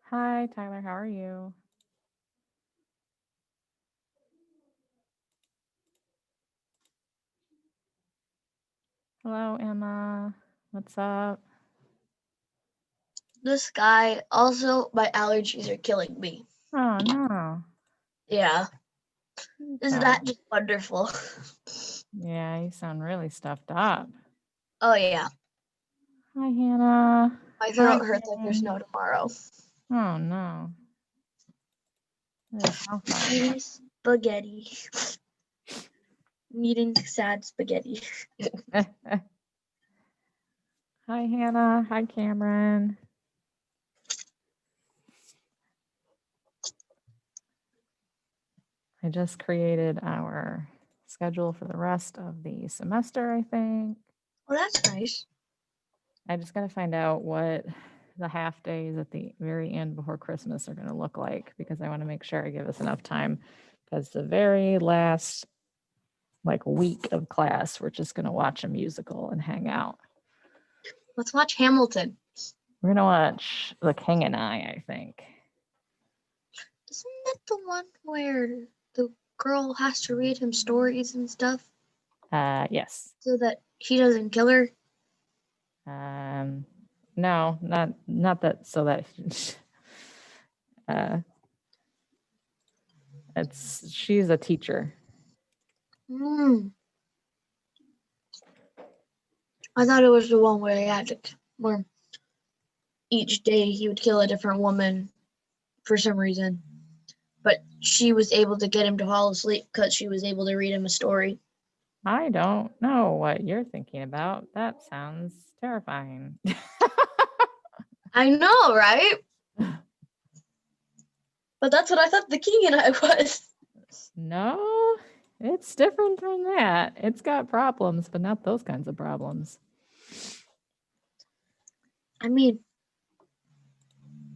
Hi, Tyler. How are you? Hello, Emma. What's up? This guy, also, my allergies are killing me. Oh, no. Yeah. Isn't Okay. that just wonderful? Yeah, you sound really stuffed up. Oh, yeah. Hi, Hannah. My Hi, throat hurts like there's Karen. no tomorrow. Oh, no. That doesn't sound fun. Eating spaghetti. Eating sad spaghetti. Hi, Hannah. Hi, Cameron. I just created our schedule for the rest of the semester, I think. Oh, that's nice. I just got to find out what the half days at the very end before Christmas are going to look like because I want to make sure I give us enough time because the very last like week of class, we're just going to watch a musical and hang out. Let's watch Hamilton. We're going to watch The King and I think. Isn't that the one where the girl has to read him stories and stuff Yes. so that he doesn't kill her? No, not that. So that she's a teacher. I thought it was the one where he had to, where each day he would kill a different woman for some reason. But she was able to get him to fall asleep because she was able to read him a story. I don't know what you're thinking about. That sounds terrifying. I know, right? But that's what I thought The King and I was. No, it's different from that. It's got problems, but not those kinds of problems. I mean,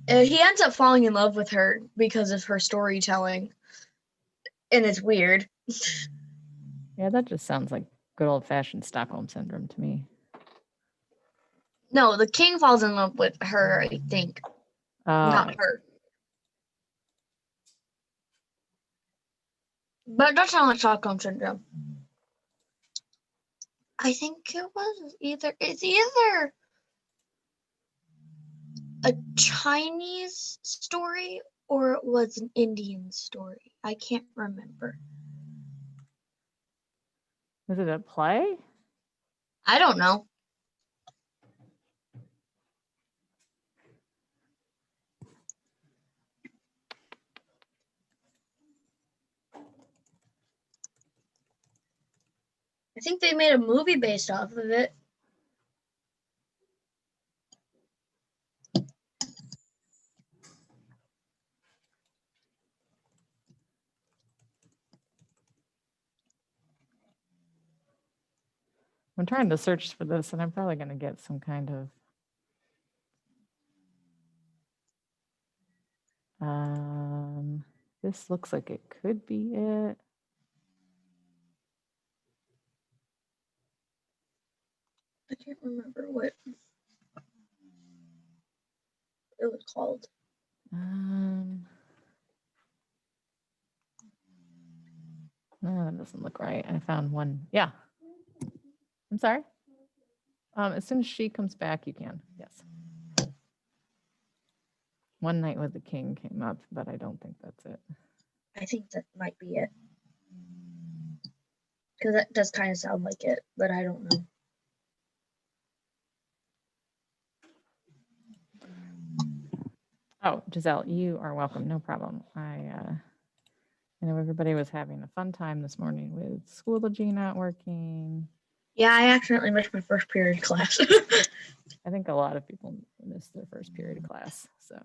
he ends up falling in love with her because of her storytelling. And it's weird. Yeah, that just sounds like good old fashioned Stockholm syndrome to me. No, the king falls in love with her, I think. Not her. But it does sound like Stockholm syndrome. I think it's either a Chinese story or it was an Indian story. I can't remember. Is it a play? I don't know. I think they made a movie based off of it. I'm trying to search for this and I'm probably going to get some kind of this looks like it could be it. I can't remember what it was called. No, that doesn't look right. I found one. Yeah. I'm sorry. As soon as she comes back, you can. Yes. One Night with the King came up, but I don't think that's it. I think that might be it. Because that does kind of sound like it, but I don't know. Oh, Giselle, you are welcome. No problem. I know everybody was having a fun time this morning with Schoology not working. Yeah, I accidentally missed my first period class. I think a lot of people missed their first period of class. So,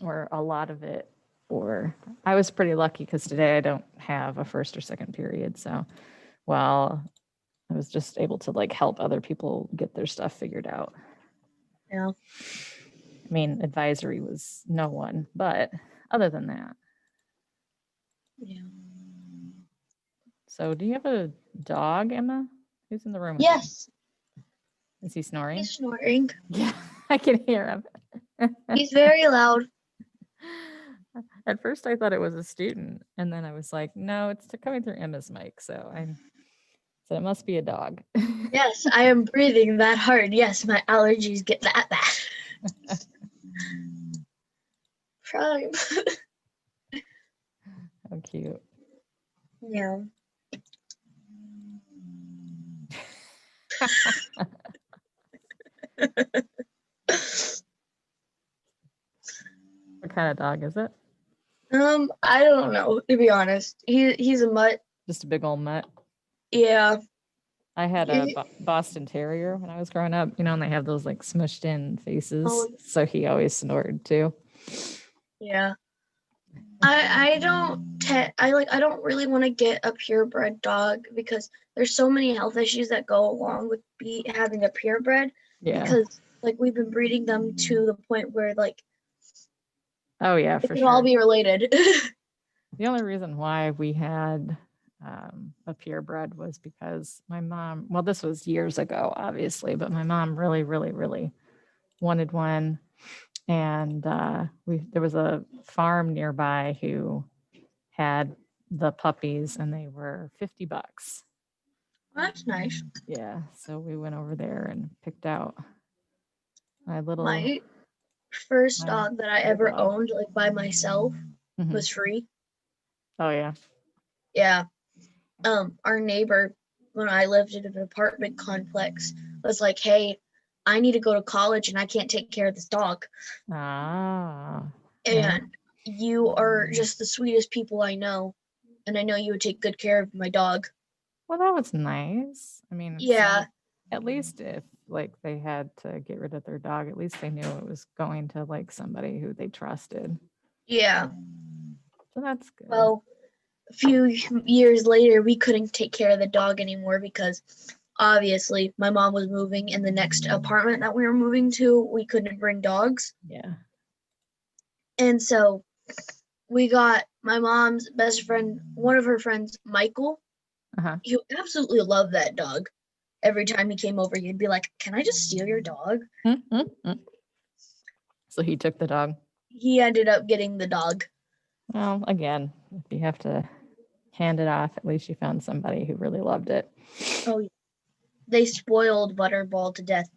or a lot of it, or I was pretty lucky because today I don't have a first or second period. So, while I was just able to like help other people get their stuff figured out. Yeah. I mean, advisory was no one, but other than that. Yeah. So, do you have a dog, Emma? Who's in the room? Yes. Is he snoring? He's snoring. Yeah. I can hear him. He's very loud. At first, I thought it was a student, and then I was like, no, it's coming through Emma's mic. So it must be a dog. Yes, I am breathing that hard. Yes, my allergies get that bad. Prime. How cute. Yeah. What kind of dog is it? I don't know, to be honest. He's a mutt. Just a big old mutt. Yeah. I had a Boston Terrier when I was growing up, and they have those like smushed in faces. Oh. So he always snored too. Yeah. I don't really want to get a purebred dog because there's so many health issues that go along with having a purebred. Yeah. Because like we've been breeding them to the point where like oh yeah, it for could sure. all be related. The only reason why we had a purebred was because my mom, well, this was years ago, obviously, but my mom really, really, really wanted one. And there was a farm nearby who had the puppies, and they were $50. That's nice. Yeah, so we went over there and picked out my little. My first my dog that I little ever dog. owned, like by myself, Mhm. was free. Oh yeah. Yeah. Our neighbor, when I lived in an apartment complex, was like, "Hey, I need to go to college and I can't take care of this dog. Ah. And you are just the sweetest people I know. And I know you would take good care of my dog." Well, that was nice. I mean, it's Yeah. like, at least if like they had to get rid of their dog, at least they knew it was going to like somebody who they trusted. Yeah. So that's good. Well, a few years later, we couldn't take care of the dog anymore because obviously my mom was moving, and the next apartment that we were moving to, we couldn't bring dogs. Yeah. And so we got my mom's best friend, one of her friends, Michael. Uh-huh. He absolutely loved that dog. Every time he came over, he'd be like, "Can I just steal your dog?" So he took the dog. He ended up getting the dog. Well, again, if you have to hand it off, at least you found somebody who really loved it. Oh, yeah. They spoiled Butterball to death.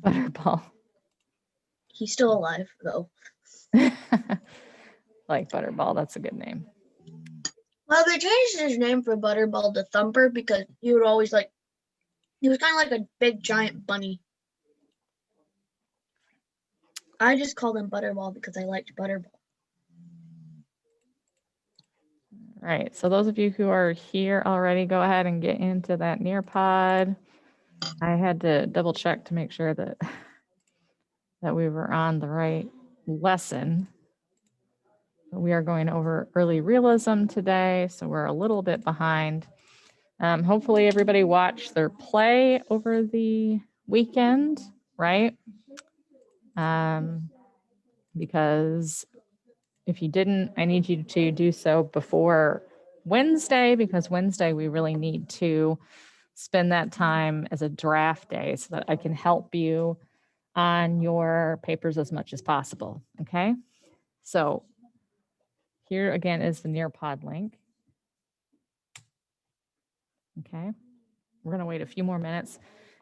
Butterball. He's still alive, though. Like Butterball, that's a good name. Well, they changed his name from Butterball to Thumper because he would always he was kind of like a big giant bunny. I just called him Butterball because I liked Butterball. Right. So those of you who are here already, go ahead and get into that Nearpod. I had to double check to make sure that we were on the right lesson. We are going over early realism today, so we're a little bit behind. Hopefully everybody watched their play over the weekend, right? Because if you didn't, I need you to do so before Wednesday, because Wednesday we really need to spend that time as a draft day so that I can help you on your papers as much as possible. Okay. So here again is the Nearpod link. Okay. We're going to wait a few more minutes.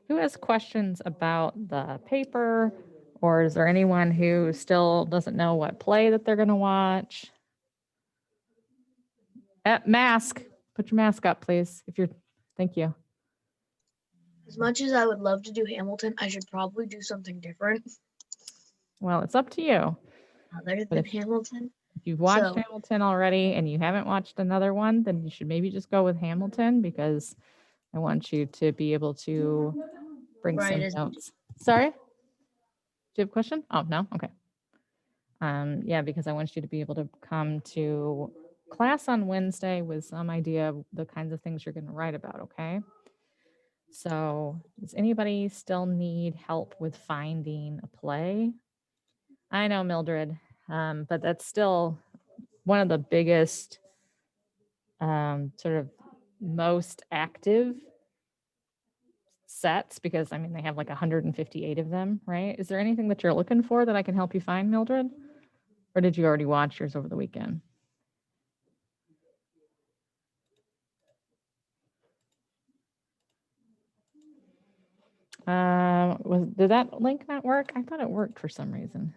Who has questions about the paper, or is there anyone who still doesn't know what play that they're going to watch? Mask. Put your mask up, please. Thank you. As much as I would love to do Hamilton, I should probably do something different. Well, it's up to you. Other than Hamilton. If you've watched Hamilton already and you haven't watched another one, then you should maybe just go with Hamilton, because I want you to be able to bring some notes. Sorry? Do you have a question? Oh, no? Okay. Yeah, because I want you to be able to come to class on Wednesday with some idea of the kinds of things you're going to write about, okay? So does anybody still need help with finding a play? I know, Mildred, but that's still one of the biggest, sort of most active sets because I mean, they have like 158 of them, right? Is there anything that you're looking for that I can help you find, Mildred? Or did you already watch yours over the weekend? Did that link not work? I thought it worked for some reason.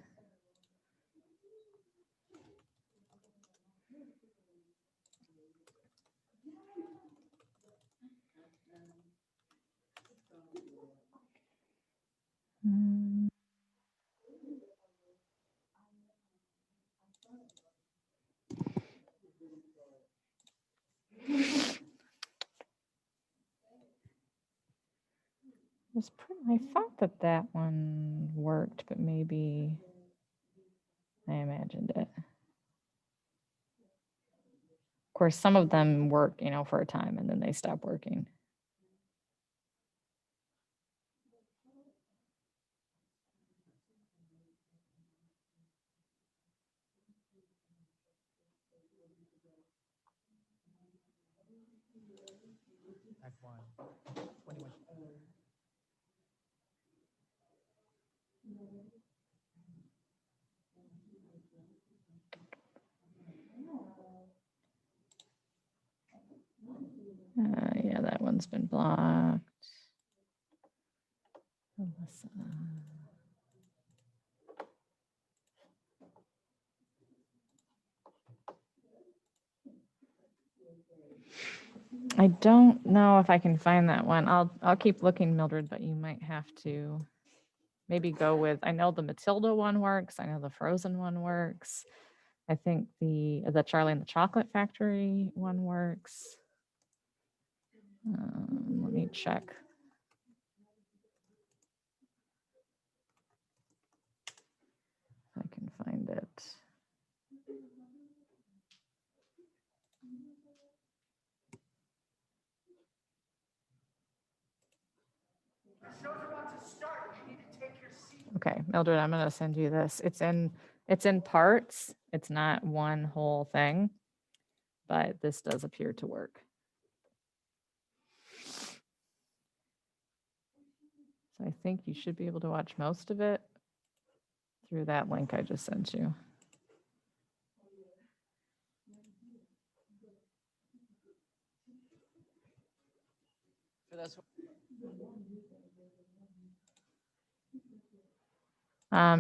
Mm. I thought that one worked, but maybe I imagined it. Of course, some of them work, for a time and then they stop working. Act 1, 21. Yeah, that one's been blocked. Alyssa. I don't know if I can find that one. I'll keep looking, Mildred, but you might have to maybe go with, I know the Matilda one works. I know the Frozen one works. I think the Charlie and the Chocolate Factory one works. Let me check. If I can find it. Okay, Mildred, I'm gonna send you this. It's in parts. It's not one whole thing, but this does appear to work. So I think you should be able to watch most of it through that link I just sent you.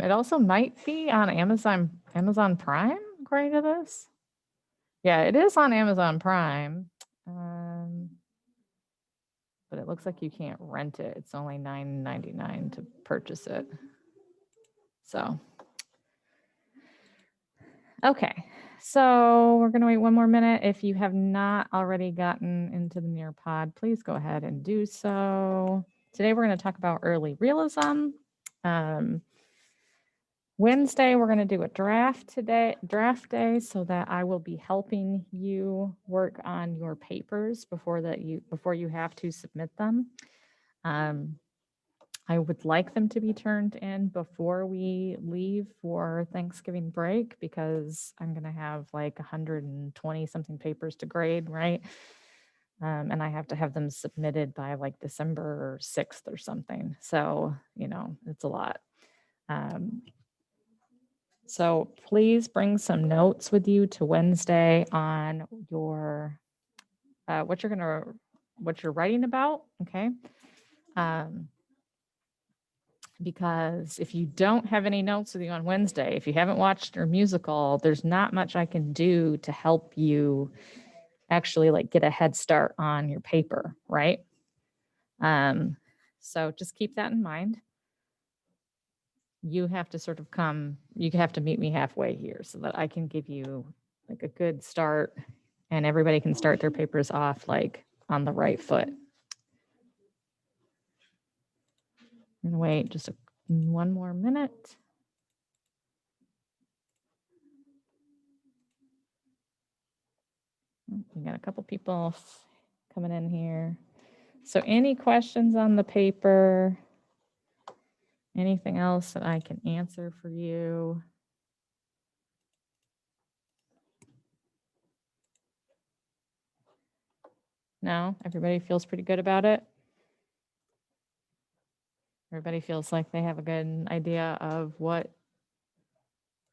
It also might be on Amazon Prime, according to this. Yeah, it is on Amazon Prime. But it looks like you can't rent it. It's only $9.99 to purchase it. So, okay. So we're going to wait one more minute. If you have not already gotten into the Nearpod, please go ahead and do so. Today we're going to talk about early realism. Wednesday, we're going to do a draft day, so that I will be helping you work on your papers before you have to submit them. I would like them to be turned in before we leave for Thanksgiving break because I'm going to have like 120 something papers to grade, right? And I have to have them submitted by like December 6th or something. So, it's a lot. So please bring some notes with you to Wednesday on your what you're writing about, okay? Because if you don't have any notes with you on Wednesday, if you haven't watched your musical, there's not much I can do to help you actually like get a head start on your paper, right? So just keep that in mind. You have to meet me halfway here so that I can give you like a good start and everybody can start their papers off like on the right foot. I'm gonna wait just one more minute. We got a couple people coming in here. So any questions on the paper? Anything else that I can answer for you? No, everybody feels pretty good about it? Everybody feels like they have a good idea of what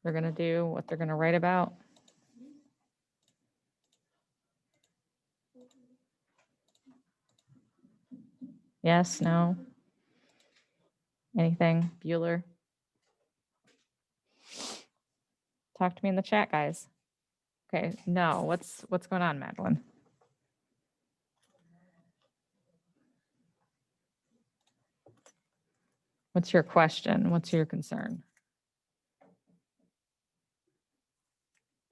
they're going to do, what they're going to write about. Yes, no? Anything? Bueller? Talk to me in the chat, guys. Okay, no, what's going on, Madeline? What's your question? What's your concern?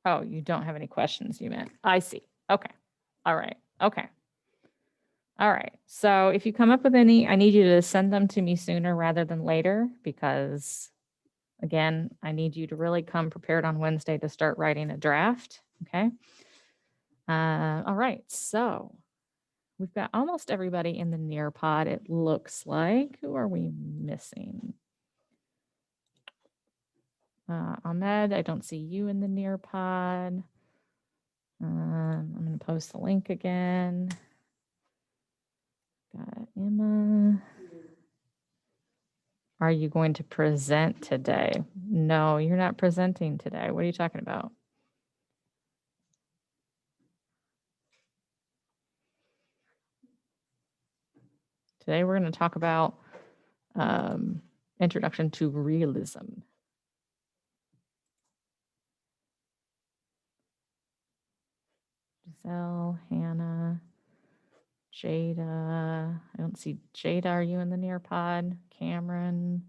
Oh, you don't have any questions, you meant. I see. Okay. All right. Okay. All right. So if you come up with any, I need you to send them to me sooner rather than later because, again, I need you to really come prepared on Wednesday to start writing a draft. Okay. All right. So we've got almost everybody in the Nearpod, it looks like. Who are we missing? Ahmed, I don't see you in the Nearpod. I'm going to post the link again. Got Emma. Are you going to present today? No, you're not presenting today. What are you talking about? Today we're going to talk about introduction to realism. Giselle, Hannah, Jada. I don't see Jada. Are you in the Nearpod? Cameron,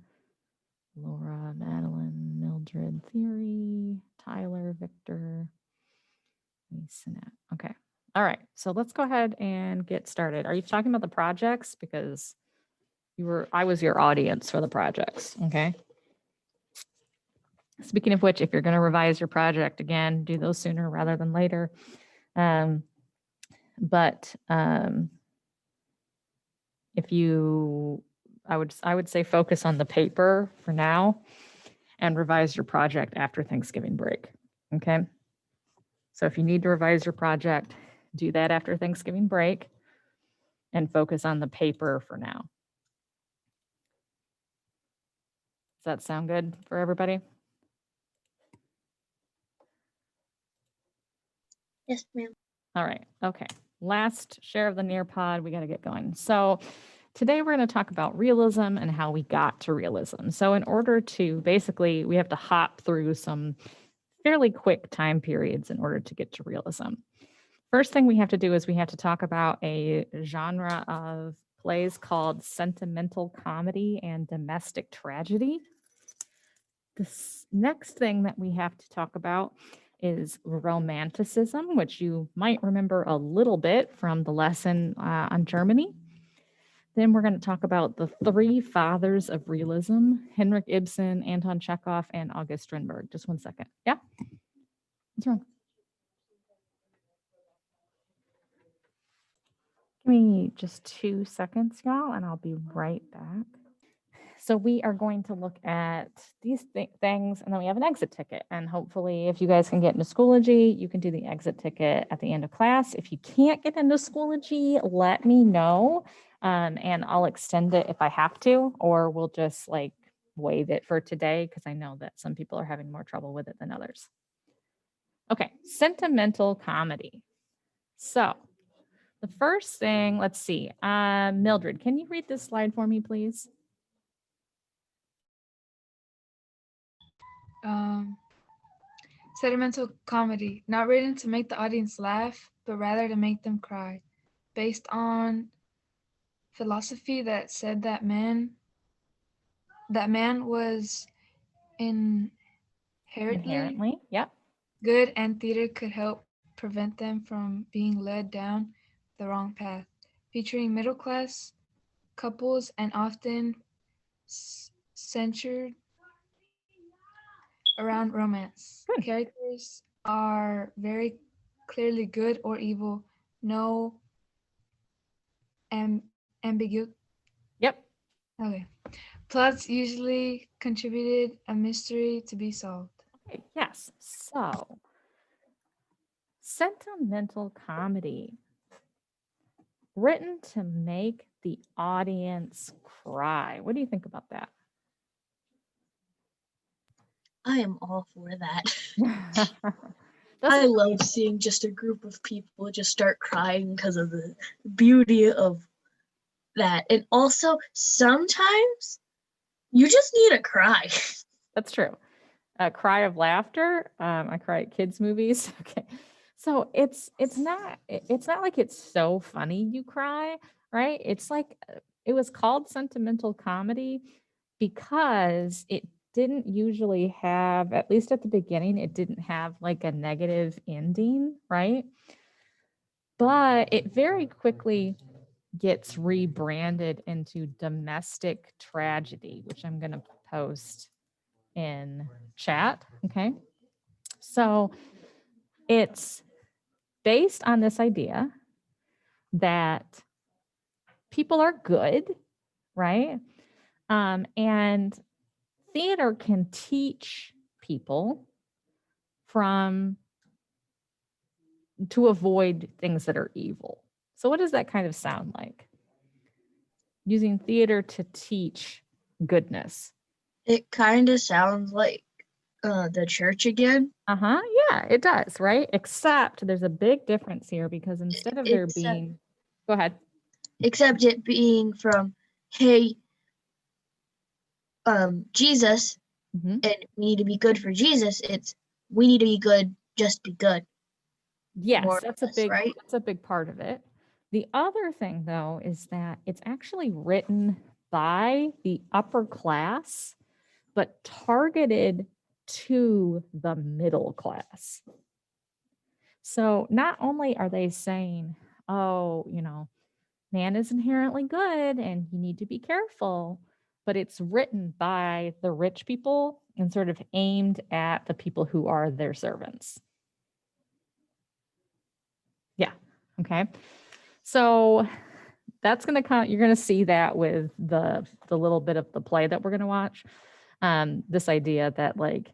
Laura, Madeline, Mildred, Theory, Tyler, Victor, Sinette. Okay. All right. So let's go ahead and get started. Are you talking about the projects? Because I was your audience for the projects. Okay. Speaking of which, if you're going to revise your project again, do those sooner rather than later. If you, I would say focus on the paper for now and revise your project after Thanksgiving break. Okay. So if you need to revise your project, do that after Thanksgiving break and focus on the paper for now. Does that sound good for everybody? Yes, ma'am. All right. Okay. Last share of the Nearpod. We got to get going. So today we're going to talk about realism and how we got to realism. So in order to basically, we have to hop through some fairly quick time periods in order to get to realism. First thing we have to do is we have to talk about a genre of plays called sentimental comedy and domestic tragedy. This next thing that we have to talk about is romanticism, which you might remember a little bit from the lesson on Germany. Then we're going to talk about the three fathers of realism: Henrik Ibsen, Anton Chekhov, and August Strindberg. Just one second. Yeah? What's wrong? Give me just 2 seconds, y'all, and I'll be right back. So we are going to look at these things, and then we have an exit ticket. And hopefully, if you guys can get into Schoology, you can do the exit ticket at the end of class. If you can't get into Schoology, let me know, and I'll extend it if I have to, or we'll just like waive it for today because I know that some people are having more trouble with it than others. Okay, sentimental comedy. So the first thing, let's see, Mildred, can you read this slide for me, please? Sentimental comedy, not written to make the audience laugh, but rather to make them cry, based on philosophy that said that man was inherently Yep. good, and theater could help prevent them from being led down the wrong path. Featuring middle-class couples and often centered around romance. Good. Characters are very clearly good or evil, no ambiguity. Yep. Okay. Plots usually contributed a mystery to be solved. Okay, yes. So, sentimental comedy. written to make the audience cry. What do you think about that? I am all for that. Doesn't I love seeing just a group of people just start crying because of the beauty of that. And also, sometimes you just need a cry. That's true. A cry of laughter. I cry at kids' movies. Okay. So it's not like it's so funny you cry, right? It's like it was called sentimental comedy because it didn't usually have, at least at the beginning, it didn't have like a negative ending, right? But it very quickly gets rebranded into domestic tragedy, which I'm going to post in chat. Okay. So it's based on this idea that people are good, right? And theater can teach people from to avoid things that are evil. So, what does that kind of sound like? Using theater to teach goodness. It kind of sounds like the church again, Uh-huh. Yeah, it does, right? Except there's a big difference here because instead of there except being, go ahead. except it being from, hey, Jesus, Mhm. and we need to be good for Jesus. It's we need to be good, just be good, Yes, more or less, right? that's a big part of it. The other thing though is that it's actually written by the upper class, but targeted to the middle class. So not only are they saying, oh, man is inherently good and you need to be careful, but it's written by the rich people and sort of aimed at the people who are their servants. Yeah. Okay. So that's going to come, you're going to see that with the little bit of the play that we're going to watch. This idea that like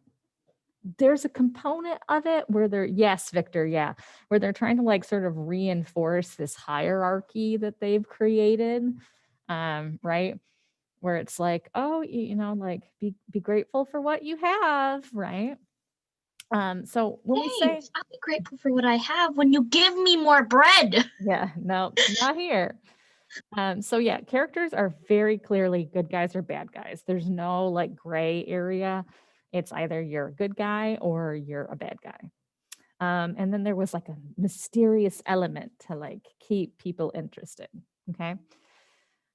there's a component of it where they're, yes, Victor, yeah, where they're trying to like sort of reinforce this hierarchy that they've created, right? Where it's like, oh, like be grateful for what you have, right? So when we say, Thanks. I'll be grateful for what I have when you give me more bread. yeah, no, not here. So yeah, characters are very clearly good guys or bad guys. There's no like gray area. It's either you're a good guy or you're a bad guy. And then there was like a mysterious element to like keep people interested. Okay.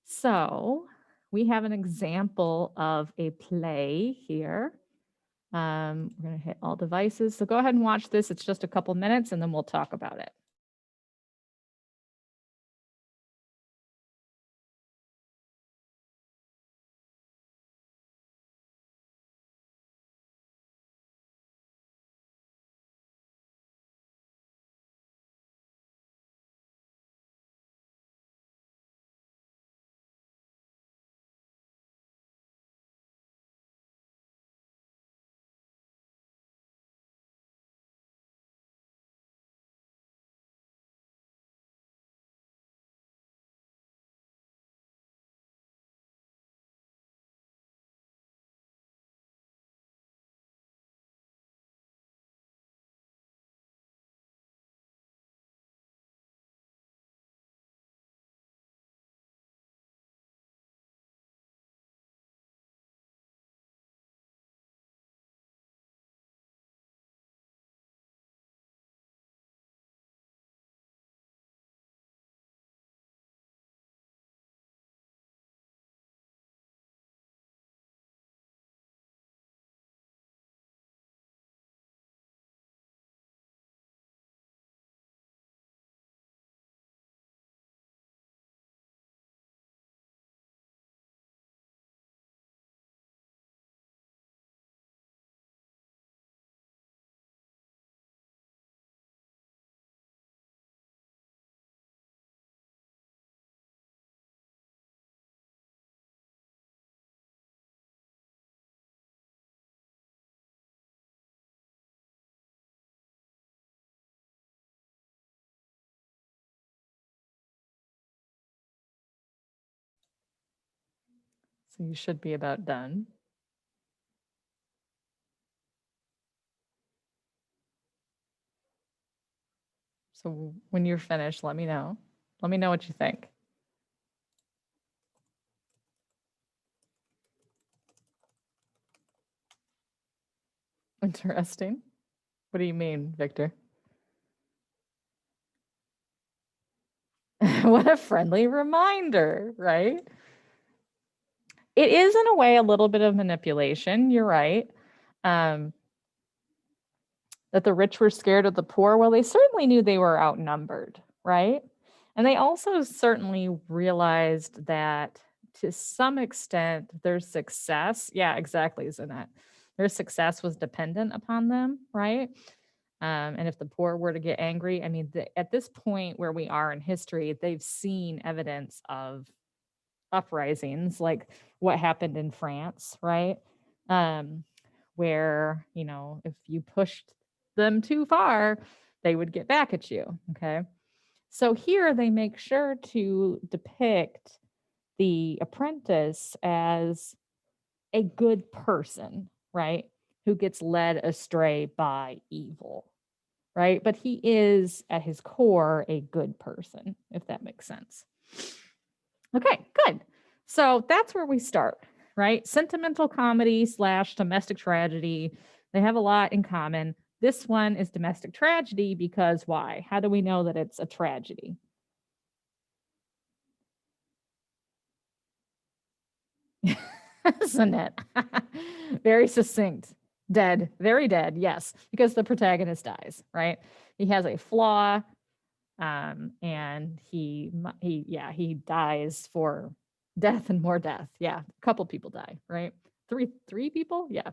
So we have an example of a play here. We're going to hit all devices. So go ahead and watch this. It's just a couple minutes and then we'll talk about it. So you should be about done. So when you're finished, let me know. Let me know what you think. Interesting. What do you mean, Victor? What a friendly reminder, right? It is in a way a little bit of manipulation. You're right. That the rich were scared of the poor. Well, they certainly knew they were outnumbered, right? And they also certainly realized that to some extent their success, yeah, exactly, Zanette. Their success was dependent upon them, right? And if the poor were to get angry, I mean, at this point where we are in history, they've seen evidence of uprisings, like what happened in France, right? Where, you know, if you pushed them too far, they would get back at you. Okay. So here they make sure to depict the apprentice as a good person, right? Who gets led astray by evil, right? But he is at his core a good person, if that makes sense. Okay, good. So that's where we start, right? Sentimental comedy / domestic tragedy. They have a lot in common. This one is domestic tragedy because why? How do we know that it's a tragedy? Isn't it? Very succinct. Dead, very dead. Yes, because the protagonist dies, right? He has a flaw, and he dies for death and more death. Yeah, a couple people die, right? Three people. Yeah.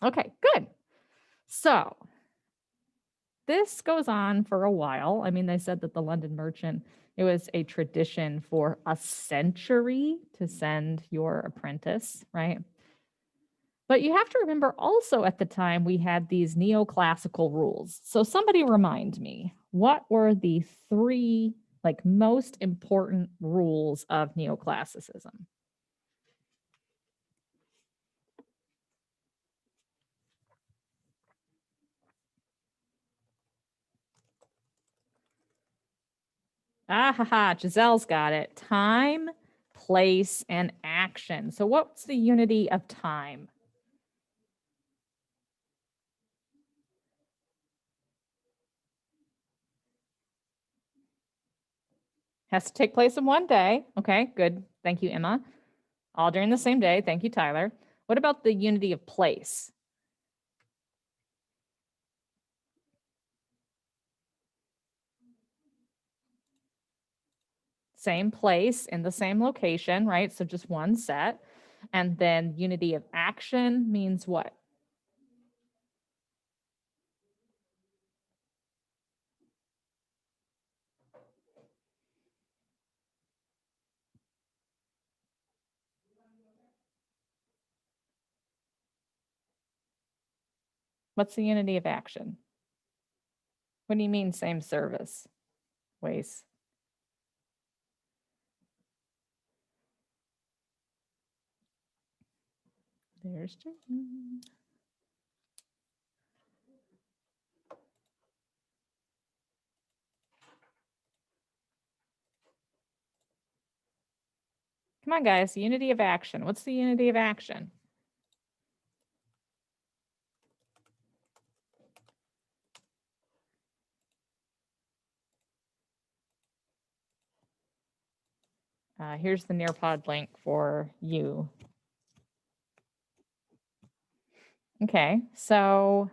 Okay, good. So this goes on for a while. I mean, they said that the London Merchant, it was a tradition for a century to send your apprentice, right? But you have to remember also at the time we had these neoclassical rules. So somebody remind me, what were the 3 like most important rules of neoclassicism? Ah ha ha, Giselle's got it. Time, place, and action. So what's the unity of time? Has to take place in one day. Okay, good. Thank you, Emma. All during the same day. Thank you, Tyler. What about the unity of place? Same place in the same location, right? So just one set. And then unity of action means what? What's the unity of action? What do you mean same service? Ways. There's Jason. Come on, guys. Unity of action. What's the unity of action? Here's the Nearpod link for you. Okay, so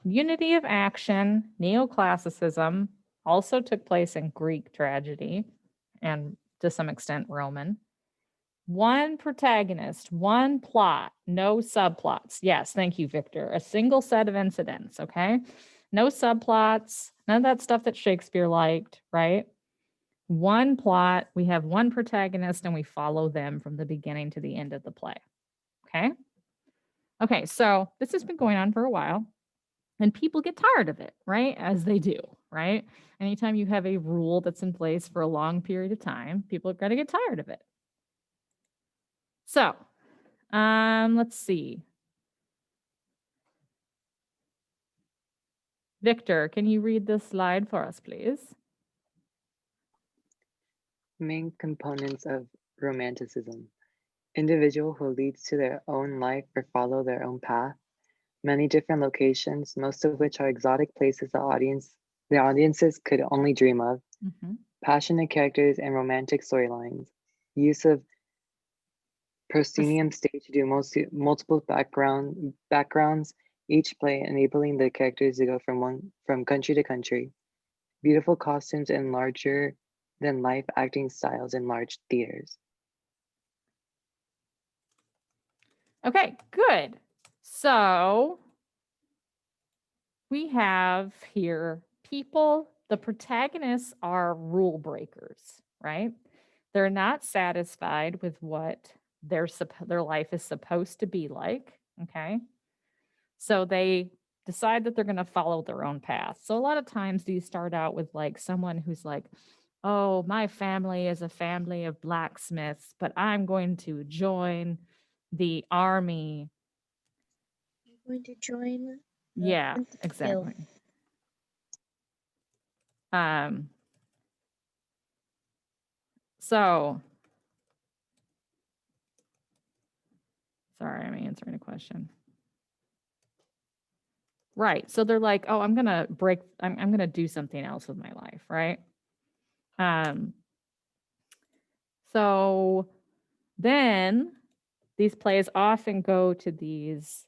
unity of action, neoclassicism also took place in Greek tragedy and to some extent Roman. One protagonist, one plot, no subplots. Yes, thank you, Victor. A single set of incidents, okay? No subplots, none of that stuff that Shakespeare liked, right? One plot, we have one protagonist and we follow them from the beginning to the end of the play, okay? Okay, so this has been going on for a while and people get tired of it, right? As they do, right? Anytime you have a rule that's in place for a long period of time, people are going to get tired of it. So, let's see. Victor, can you read this slide for us, please? Main components of Romanticism. Individual who leads to their own life or follow their own path. Many different locations, most of which are exotic places the audiences could only dream of. Mhm. Passionate characters and romantic storylines. Use of proscenium stage to do multiple backgrounds, each play enabling the characters to go from country to country. Beautiful costumes and larger than life acting styles in large theaters. Okay, good. So we have here people, the protagonists are rule breakers, right? They're not satisfied with what their life is supposed to be like, okay? So they decide that they're going to follow their own path. So a lot of times these start out with like someone who's like, "Oh, my family is a family of blacksmiths, but I'm going to join the army." I'm going to join the Yeah, Prince of exactly. Guild. So sorry, I'm answering a question. Right. So they're like, "Oh, I'm gonna I'm gonna do something else with my life," right? So then these plays often go to these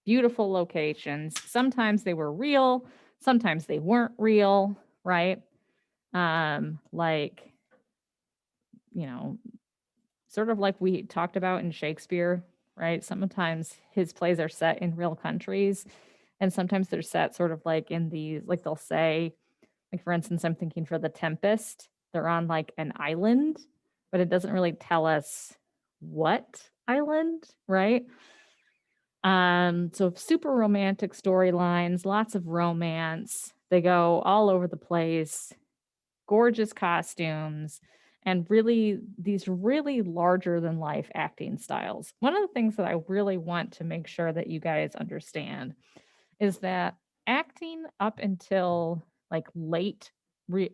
beautiful locations. Sometimes they were real, sometimes they weren't real, right? Like, you know, sort of like we talked about in Shakespeare, right? Sometimes his plays are set in real countries, and sometimes they're set sort of like in these, like they'll say, like for instance, I'm thinking for The Tempest, they're on like an island, but it doesn't really tell us what island, right? So super romantic storylines, lots of romance. They go all over the place, gorgeous costumes, and really these really larger than life acting styles. One of the things that I really want to make sure that you guys understand is that acting up until like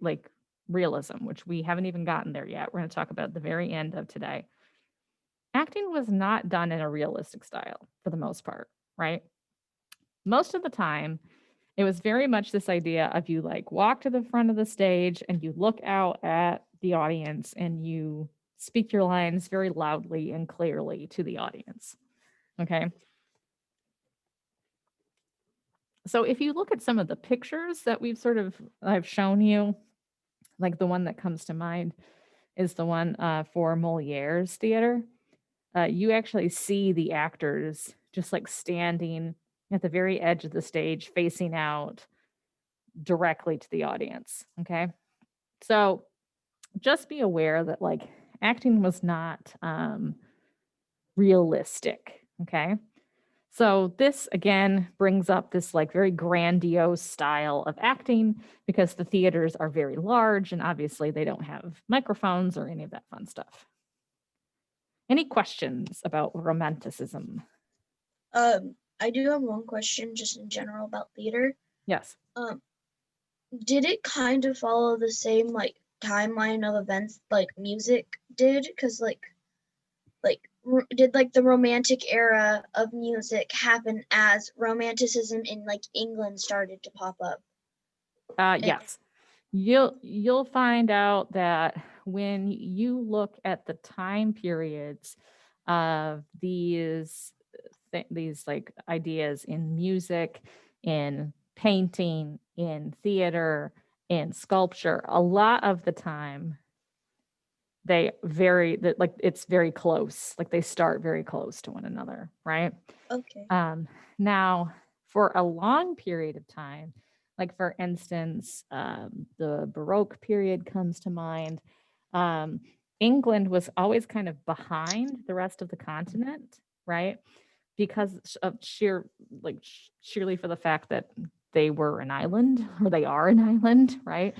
like realism, which we haven't even gotten there yet. We're going to talk about the very end of today. Acting was not done in a realistic style for the most part, right? Most of the time, it was very much this idea of you like walk to the front of the stage and you look out at the audience and you speak your lines very loudly and clearly to the audience. Okay. So if you look at some of the pictures that I've shown you, like the one that comes to mind is the one for Moliere's theater. You actually see the actors just like standing at the very edge of the stage, facing out directly to the audience. Okay. So just be aware that like acting was not realistic. Okay. So this again brings up this like very grandiose style of acting because the theaters are very large and obviously they don't have microphones or any of that fun stuff. Any questions about romanticism? I do have one question just in general about theater. Yes. Did it kind of follow the same like timeline of events like music did? Because did like the romantic era of music happen as romanticism in like England started to pop up? Yes. You'll find out that when you look at the time periods of these like ideas in music, in painting, in theater, in sculpture, a lot of the time like it's very close, like they start very close to one another, right? Okay. Now for a long period of time, like for instance, the Baroque period comes to mind. England was always kind of behind the rest of the continent, right? Because of sheerly for the fact that they were an island or they are an island, right?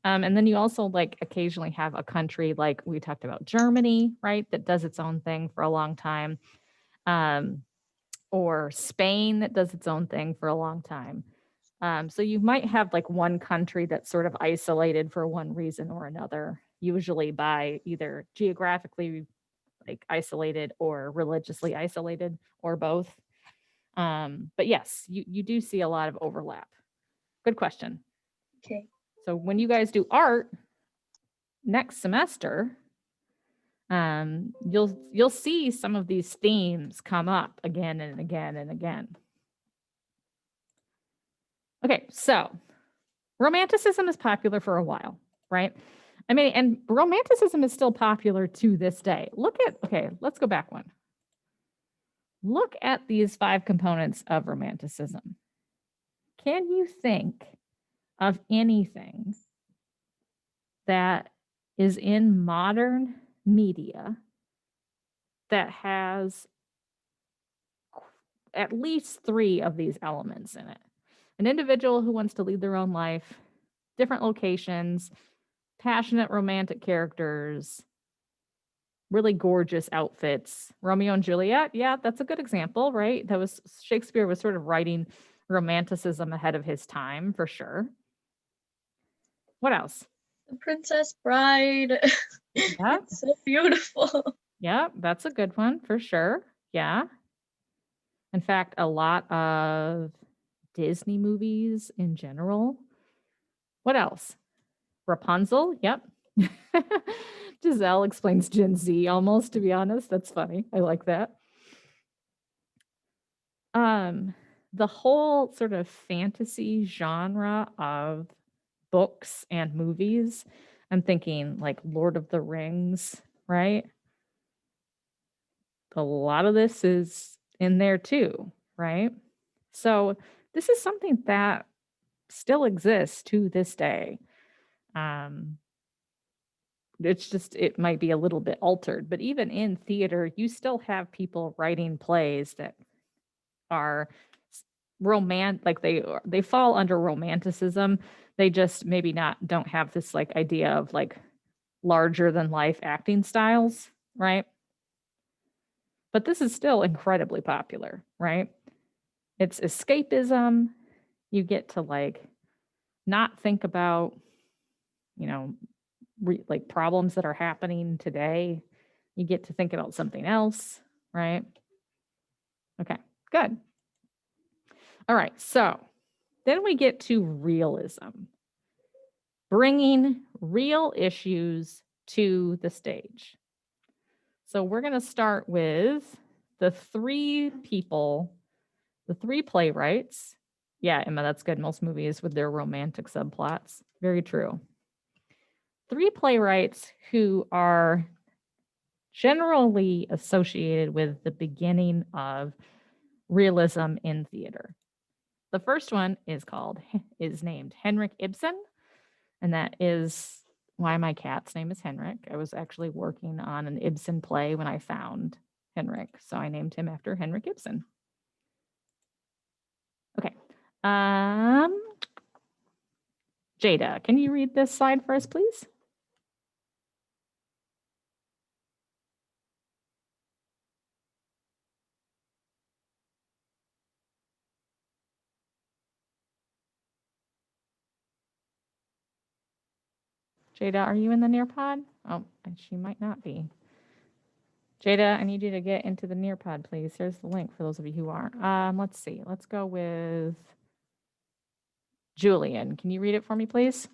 And then you also like occasionally have a country like we talked about Germany, right, that does its own thing for a long time, or Spain that does its own thing for a long time. So you might have like one country that's sort of isolated for one reason or another, usually by either geographically like isolated or religiously isolated or both. But yes, you do see a lot of overlap. Good question. Okay. So when you guys do art next semester, you'll see some of these themes come up again and again and again. Okay, so Romanticism is popular for a while, right? I mean, and Romanticism is still popular to this day. Okay, let's go back one. Look at these 5 components of Romanticism. Can you think of anything that is in modern media that has at least 3 of these elements in it? An individual who wants to lead their own life, different locations, passionate romantic characters, really gorgeous outfits. Romeo and Juliet, yeah, that's a good example, right? Shakespeare was sort of writing Romanticism ahead of his time, for sure. What else? The Princess Bride. Yeah. It's so beautiful. Yeah, that's a good one for sure. Yeah. In fact, a lot of Disney movies in general. What else? Rapunzel. Yep. Giselle explains Gen Z almost, to be honest. That's funny. I like that. The whole sort of fantasy genre of books and movies. I'm thinking like Lord of the Rings, right? A lot of this is in there too, right? So this is something that still exists to this day. It's just, it might be a little bit altered, but even in theater, you still have people writing plays that are like they fall under romanticism. They just maybe don't have this like idea of like larger than life acting styles, right? But this is still incredibly popular, right? It's escapism. You get to like not think about, like problems that are happening today. You get to think about something else, right? Okay, good. All right, so then we get to realism, bringing real issues to the stage. So we're going to start with the 3 people, the 3 playwrights. Yeah, Emma, that's good. Most movies with their romantic subplots. Very true. 3 playwrights who are generally associated with the beginning of realism in theater. The first one is named Henrik Ibsen, and that is why my cat's name is Henrik. I was actually working on an Ibsen play when I found Henrik, so I named him after Henrik Ibsen. Okay. Jada, can you read this slide for us, please? Jada, are you in the Nearpod? Oh, she might not be. Jada, I need you to get into the Nearpod, please. Here's the link for those of you who aren't. Let's see. Let's go with Julian. Can you read it for me, please?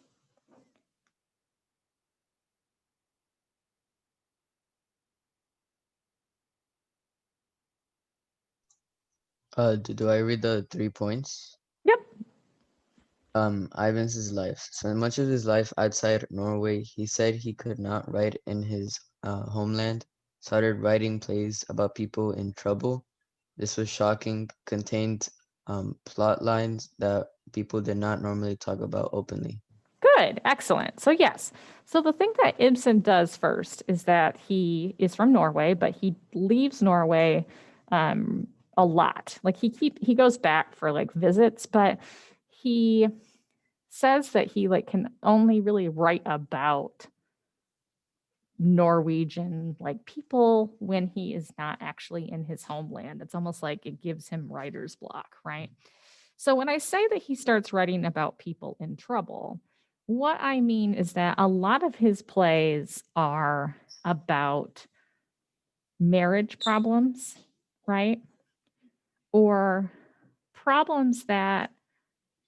Do I read the 3 points? Yep. Ivan's life. So much of his life outside Norway, he said he could not write in his homeland. Started writing plays about people in trouble. This was shocking, contained plot lines that people did not normally talk about openly. Good, excellent. So yes, so the thing that Ibsen does first is that he is from Norway, but he leaves Norway a lot. Like he goes back for like visits, but he says that he like can only really write about Norwegian like people when he is not actually in his homeland. It's almost like it gives him writer's block, right? So when I say that he starts writing about people in trouble, what I mean is that a lot of his plays are about marriage problems, right? Or problems that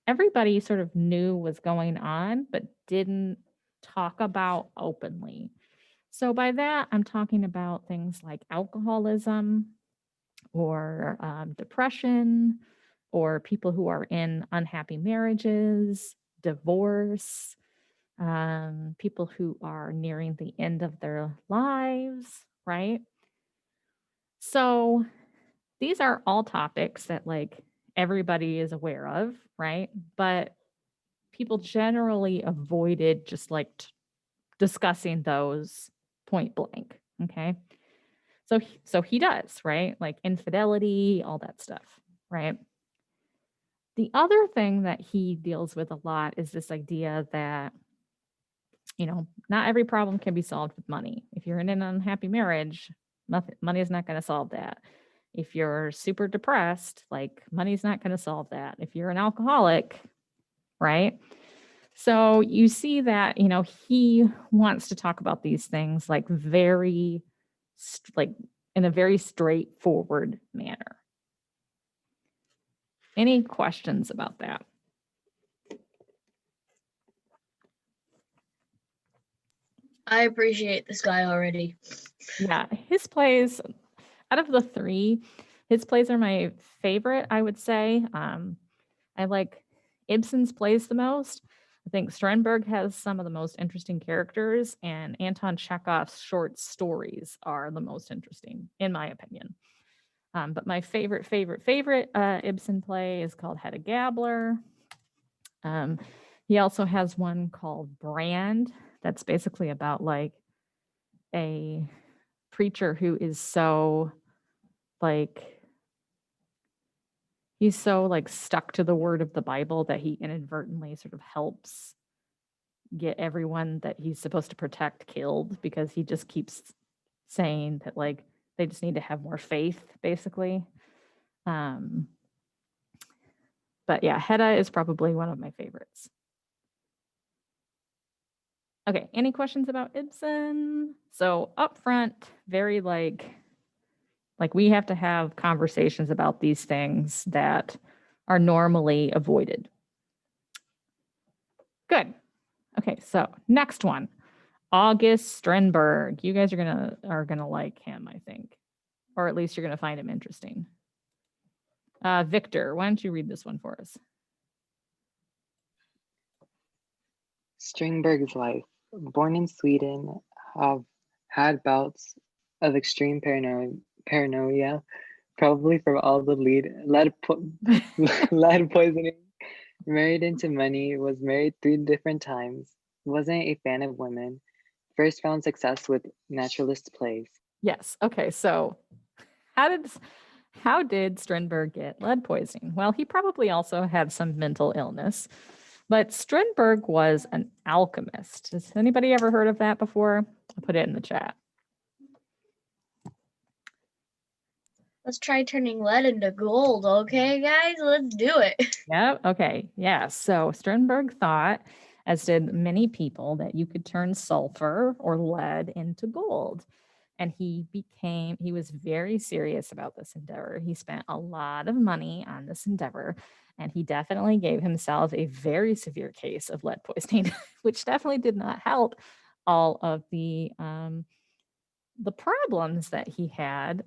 everybody sort of knew was going on, but didn't talk about openly. So by that, I'm talking about things like alcoholism or depression or people who are in unhappy marriages, divorce, people who are nearing the end of their lives, right? So these are all topics that like everybody is aware of, right? But people generally avoided just like discussing those point blank. Okay. So he does, right? Like infidelity, all that stuff, right? The other thing that he deals with a lot is this idea that, you know, not every problem can be solved with money. If you're in an unhappy marriage, money is not going to solve that. If you're super depressed, like money's not going to solve that. If you're an alcoholic, right? So you see that, you know, he wants to talk about these things like very, like in a very straightforward manner. Any questions about that? I appreciate this guy already. Yeah, his plays, out of the three, his plays are my favorite, I would say. I like Ibsen's plays the most. I think Strindberg has some of the most interesting characters, and Anton Chekhov's short stories are the most interesting, in my opinion. But my favorite Ibsen play is called Hedda Gabler. He also has one called Brand that's basically about like a preacher who is so like he's so like stuck to the word of the Bible that he inadvertently sort of helps get everyone that he's supposed to protect killed because he just keeps saying that like they just need to have more faith basically. But yeah, Hedda is probably one of my favorites. Okay, any questions about Ibsen? So up front, very like we have to have conversations about these things that are normally avoided. Good. Okay, so next one, August Strindberg. You guys are gonna like him, I think, or at least you're gonna find him interesting. Victor, why don't you read this one for us? Strindberg's life. Born in Sweden, have had bouts of extreme paranoia, probably from all the lead poisoning. Married into money, was married 3 different times. Wasn't a fan of women. First found success with naturalist plays. Yes. Okay. So how did Strindberg get lead poisoning? Well, he probably also had some mental illness, but Strindberg was an alchemist. Has anybody ever heard of that before? I'll put it in the chat. Let's try turning lead into gold, okay, guys? Let's do it. Yeah. Okay. Yeah. So Strindberg thought, as did many people, that you could turn sulfur or lead into gold. And he was very serious about this endeavor. He spent a lot of money on this endeavor, and he definitely gave himself a very severe case of lead poisoning, which definitely did not help all of the problems that he had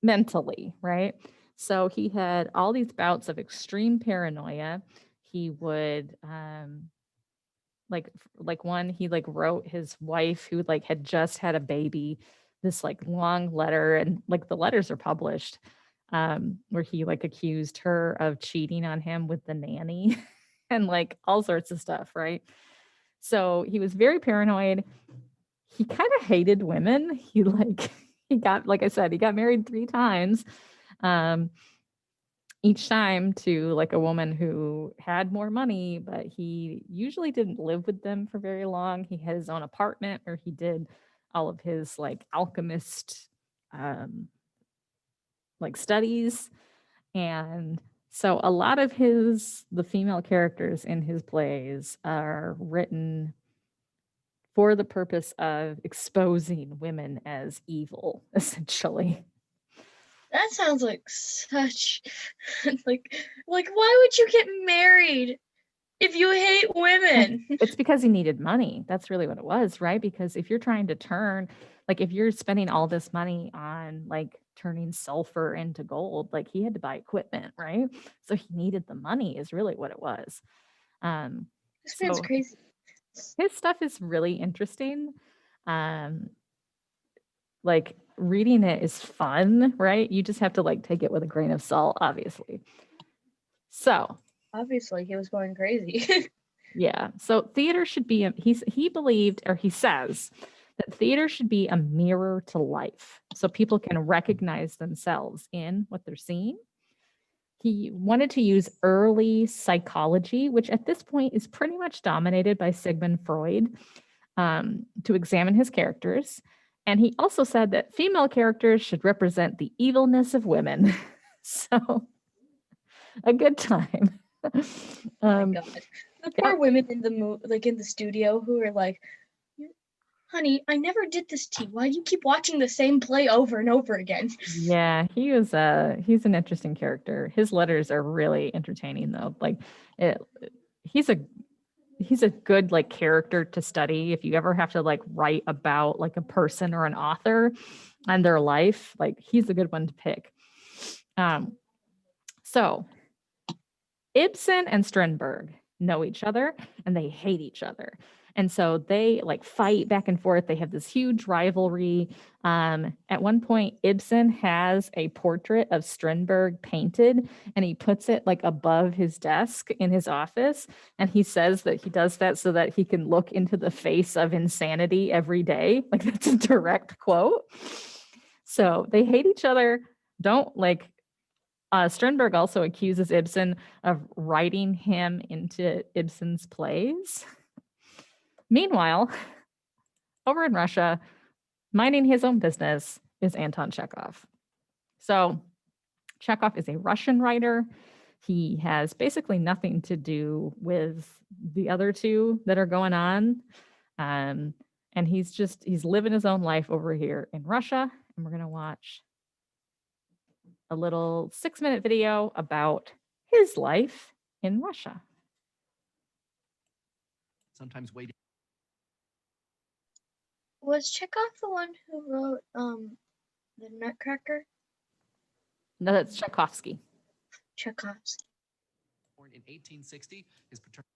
mentally, right? So he had all these bouts of extreme paranoia. He would like one, he like wrote his wife who like had just had a baby this like long letter, and like the letters are published, where he like accused her of cheating on him with the nanny and like all sorts of stuff, right? So he was very paranoid. He kind of hated women. He got, like I said, he got married 3 times. each time to like a woman who had more money, but he usually didn't live with them for very long. He had his own apartment where he did all of his like alchemist um, like studies. And so a lot of the female characters in his plays are written for the purpose of exposing women as evil, essentially. That sounds like such like why would you get married if you hate women? It's because he needed money. That's really what it was, right? Because if you're trying to turn, like if you're spending all this money on like turning sulfur into gold, like he had to buy equipment, right? So he needed the money is really what it was. Um, This man's so crazy. his stuff is really interesting. Um, like reading it is fun, right? You just have to like take it with a grain of salt, obviously. So Obviously, he was going crazy. yeah. So theater should be he believed or he says that theater should be a mirror to life so people can recognize themselves in what they're seeing. He wanted to use early psychology, which at this point is pretty much dominated by Sigmund Freud, to examine his characters. And he also said that female characters should represent the evilness of women. So, a good time. Oh my god. The poor women in the like in the studio who are like, honey, I never did this to you. Why do you keep watching the same play over and over again? Yeah, he's an interesting character. His letters are really entertaining though. Like it he's a he's a good like character to study if you ever have to like write about like a person or an author and their life, like he's a good one to pick. Um so Ibsen and Strindberg know each other and they hate each other. And so they like fight back and forth. They have this huge rivalry. At one point, Ibsen has a portrait of Strindberg painted and he puts it like above his desk in his office. And he says that he does that so that he can look into the face of insanity every day. Like that's a direct quote. So they hate each other. Don't like Strindberg also accuses Ibsen of writing him into Ibsen's plays. Meanwhile, over in Russia, minding his own business is Anton Chekhov. So, Chekhov is a Russian writer. He has basically nothing to do with the other two that are going on. And he's living his own life over here in Russia. And we're going to watch a little 6-minute video about his life in Russia. Sometimes waiting. Was Chekhov the one who wrote the Nutcracker? No, that's Tchaikovsky. Chekhov's. Born in 1860, his paternal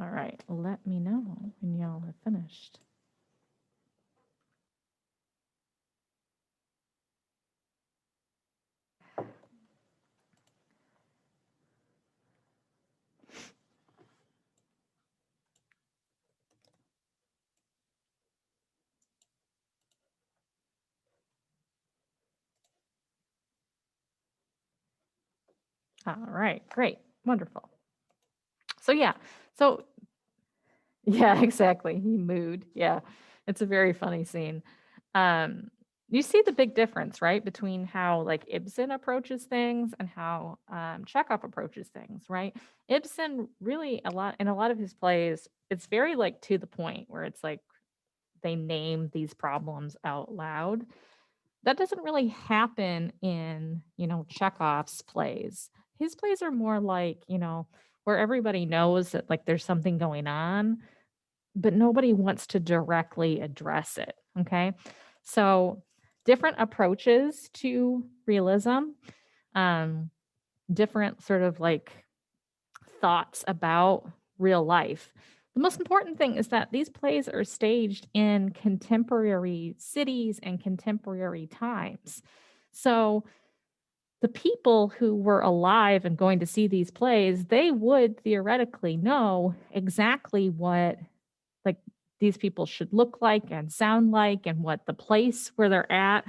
All right, let me know when y'all have finished. All right, great, wonderful. So yeah, so yeah, exactly. He mooed. Yeah, it's a very funny scene. You see the big difference, right, between how like Ibsen approaches things and how Chekhov approaches things, right? Ibsen really in a lot of his plays, it's very like to the point where it's like they name these problems out loud. That doesn't really happen in, Chekhov's plays. His plays are more like, where everybody knows that like there's something going on, but nobody wants to directly address it. Okay. So different approaches to realism, um, different sort of like thoughts about real life. The most important thing is that these plays are staged in contemporary cities and contemporary times. So the people who were alive and going to see these plays, they would theoretically know exactly what like these people should look like and sound like and what the place where they're at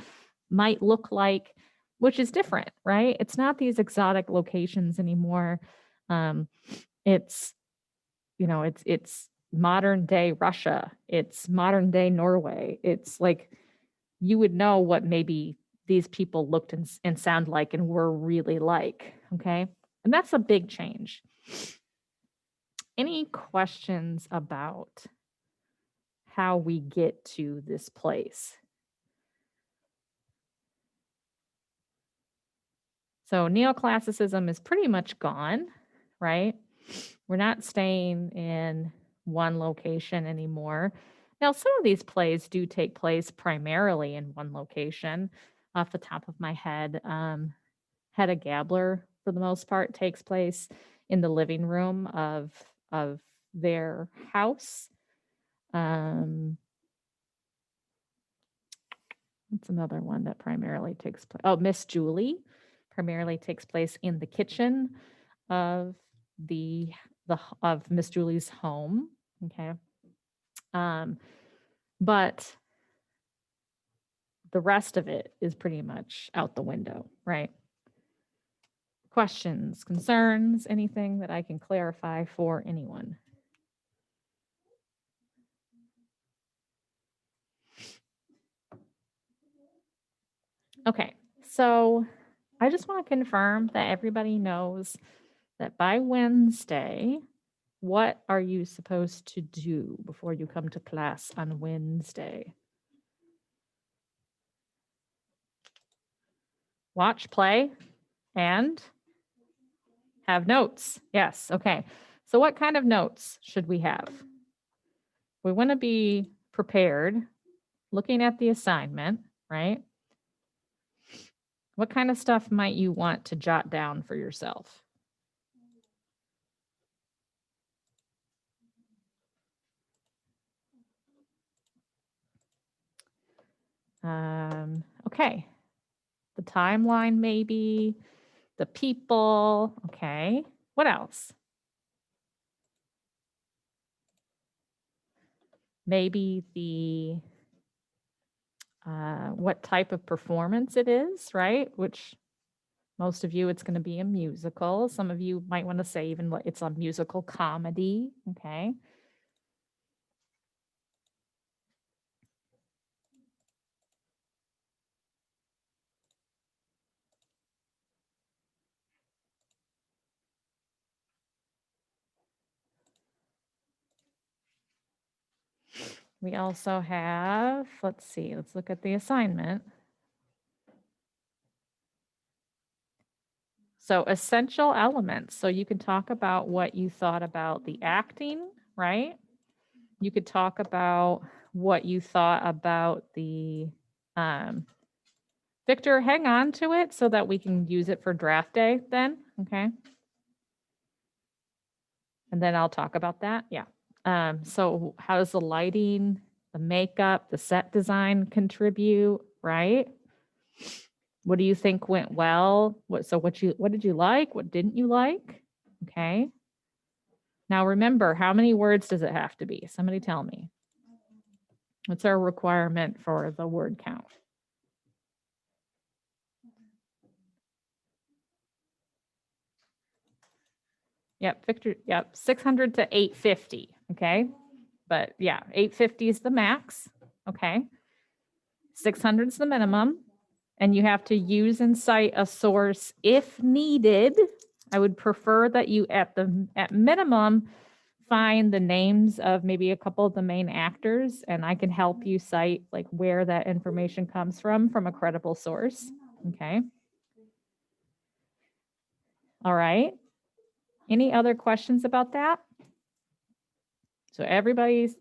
might look like, which is different, right? It's not these exotic locations anymore. Um, it's it's modern day Russia, it's modern day Norway. It's like you would know what maybe these people looked and sound like and were really like. Okay, and that's a big change. Any questions about how we get to this place? So neoclassicism is pretty much gone, right? We're not staying in one location anymore. Now, some of these plays do take place primarily in one location. Off the top of my head, Hedda Gabler, for the most part, takes place in the living room of their house. What's another one that primarily takes place? Oh, Miss Julie primarily takes place in the kitchen of of Miss Julie's home. Okay. But the rest of it is pretty much out the window, right? Questions, concerns, anything that I can clarify for anyone? Okay, so I just want to confirm that everybody knows that by Wednesday, what are you supposed to do before you come to class on Wednesday? Watch, play, and have notes. Yes, okay. So what kind of notes should we have? We want to be prepared, looking at the assignment, right? What kind of stuff might you want to jot down for yourself? Okay. The timeline, maybe, the people. Okay. What else? Maybe the what type of performance it is, right? Which most of you, it's going to be a musical. Some of you might want to say even it's a musical comedy. Okay. We also have, let's see, let's look at the assignment. So essential elements. So you can talk about what you thought about the acting, right? You could talk about what you thought about the, Victor, hang on to it so that we can use it for draft day then, okay? And then I'll talk about that. Yeah. So how does the lighting, the makeup, the set design contribute, right? What do you think went well? What did you like? What didn't you like? Okay. Now remember, how many words does it have to be? Somebody tell me. What's our requirement for the word count? Yep, Victor, yep, 600 to 850, okay? But yeah, 850 is the max, okay? 600 is the minimum, and you have to use and cite a source if needed. I would prefer that you at minimum find the names of maybe a couple of the main actors, and I can help you cite like where that information comes from a credible source, okay? All right. Any other questions about that? So everybody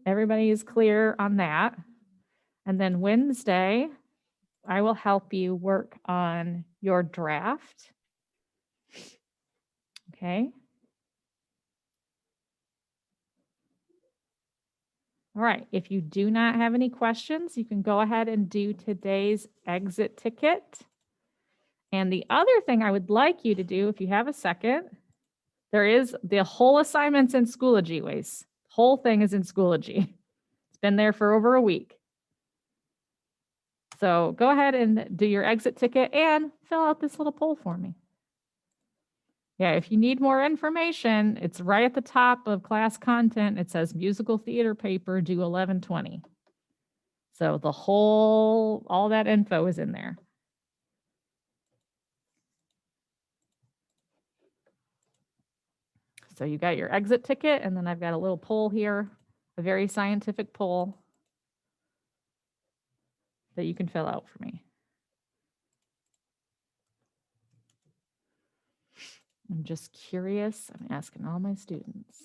is clear on that. And then Wednesday, I will help you work on your draft. Okay. All right. If you do not have any questions, you can go ahead and do today's exit ticket. And the other thing I would like you to do, if you have a second, there is the whole assignments in Schoology, Waze. Whole thing is in Schoology. It's been there for over a week. So go ahead and do your exit ticket and fill out this little poll for me. Yeah, if you need more information, it's right at the top of class content. It says musical theater paper due 11/20. So all that info is in there. So you got your exit ticket, and then I've got a little poll here, a very scientific poll that you can fill out for me. I'm just curious. I'm asking all my students.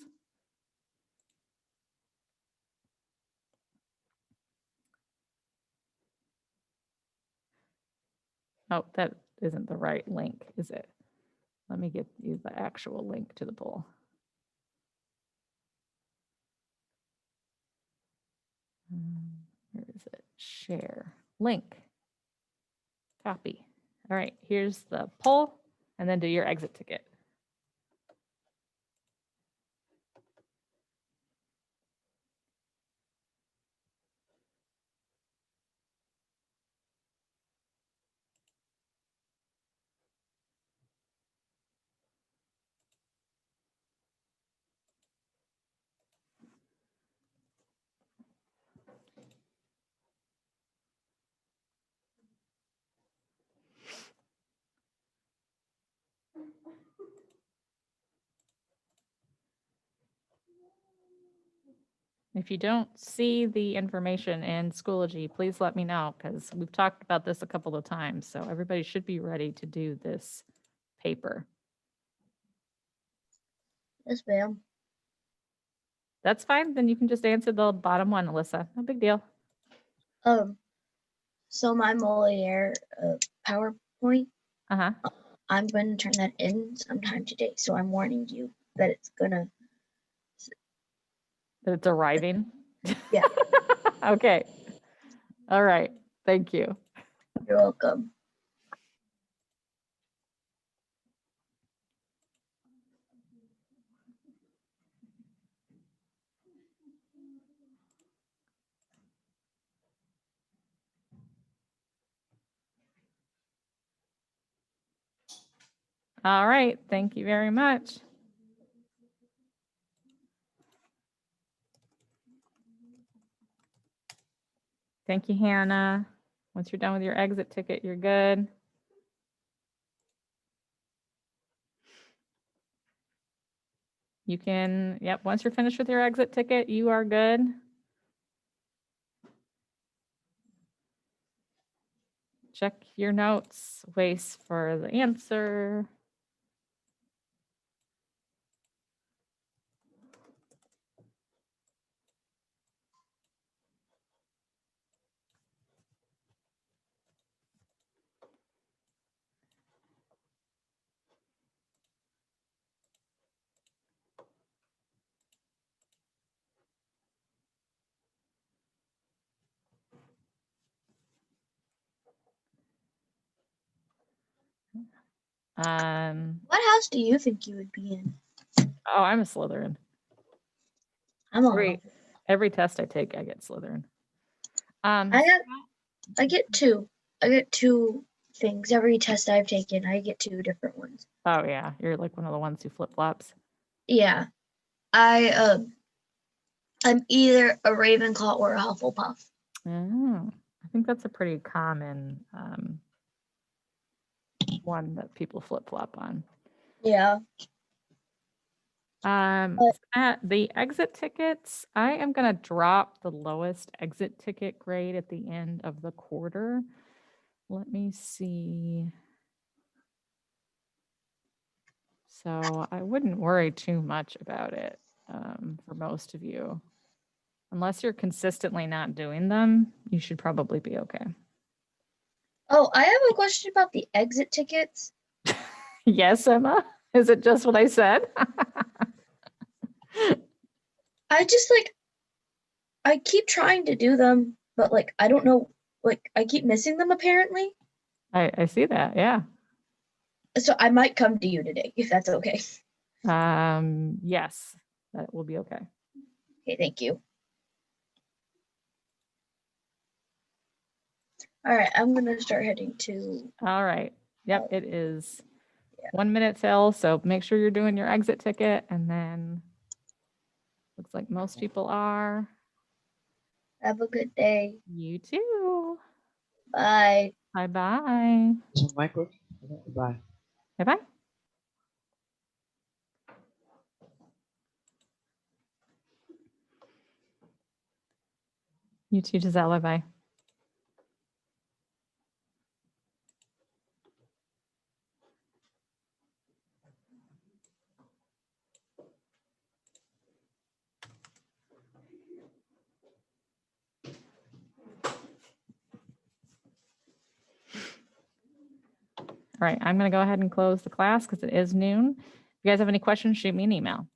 Oh, that isn't the right link, is it? Let me get you the actual link to the poll. Where is it? Share. Link. Copy. All right, here's the poll, and then do your exit ticket. If you don't see the information in Schoology, please let me know, because we've talked about this a couple of times. So everybody should be ready to do this paper. Yes, ma'am. That's fine. Then you can just answer the bottom one, Alyssa. No big deal. So my Moliere PowerPoint, Uh-huh. I'm going to turn that in sometime today. So I'm warning you that it's gonna. That it's arriving? Yeah. Okay. All right. Thank you. You're welcome. All right. Thank you very much. Thank you, Hannah. Once you're done with your exit ticket, you're good. You can, yep, once you're finished with your exit ticket, you are good. Check your notes, wait for the answer. What house do you think you would be in? Oh, I'm a Slytherin. I'm a Every Hufflepuff. every test I take, I get Slytherin. I get two. I get two things. Every test I've taken, I get two different ones. Oh yeah, you're like one of the ones who flip flops. Yeah. I'm either a Ravenclaw or a Hufflepuff. Oh, I think that's a pretty common one that people flip flop on. Yeah. At the exit tickets, I am gonna drop the lowest exit ticket grade at the end of the quarter. Let me see. So I wouldn't worry too much about it for most of you. Unless you're consistently not doing them, you should probably be okay. Oh, I have a question about the exit tickets. Yes, Emma? Is it just what I said? I just I keep trying to do them, but I don't know, I keep missing them apparently. I see that, yeah. So I might come to you today if that's okay. Yes, that will be okay. Okay, thank you. All right, I'm gonna start heading to. All right. Yep, it is Yeah. 1 minute till, so make sure you're doing your exit ticket, and then looks like most people are. Have a good day. You too. Bye. Bye-bye. Michael, bye. Bye-bye. You too, Gisela. Bye. All right, I'm going to go ahead and close the class because it is noon. If you guys have any questions, shoot me an email.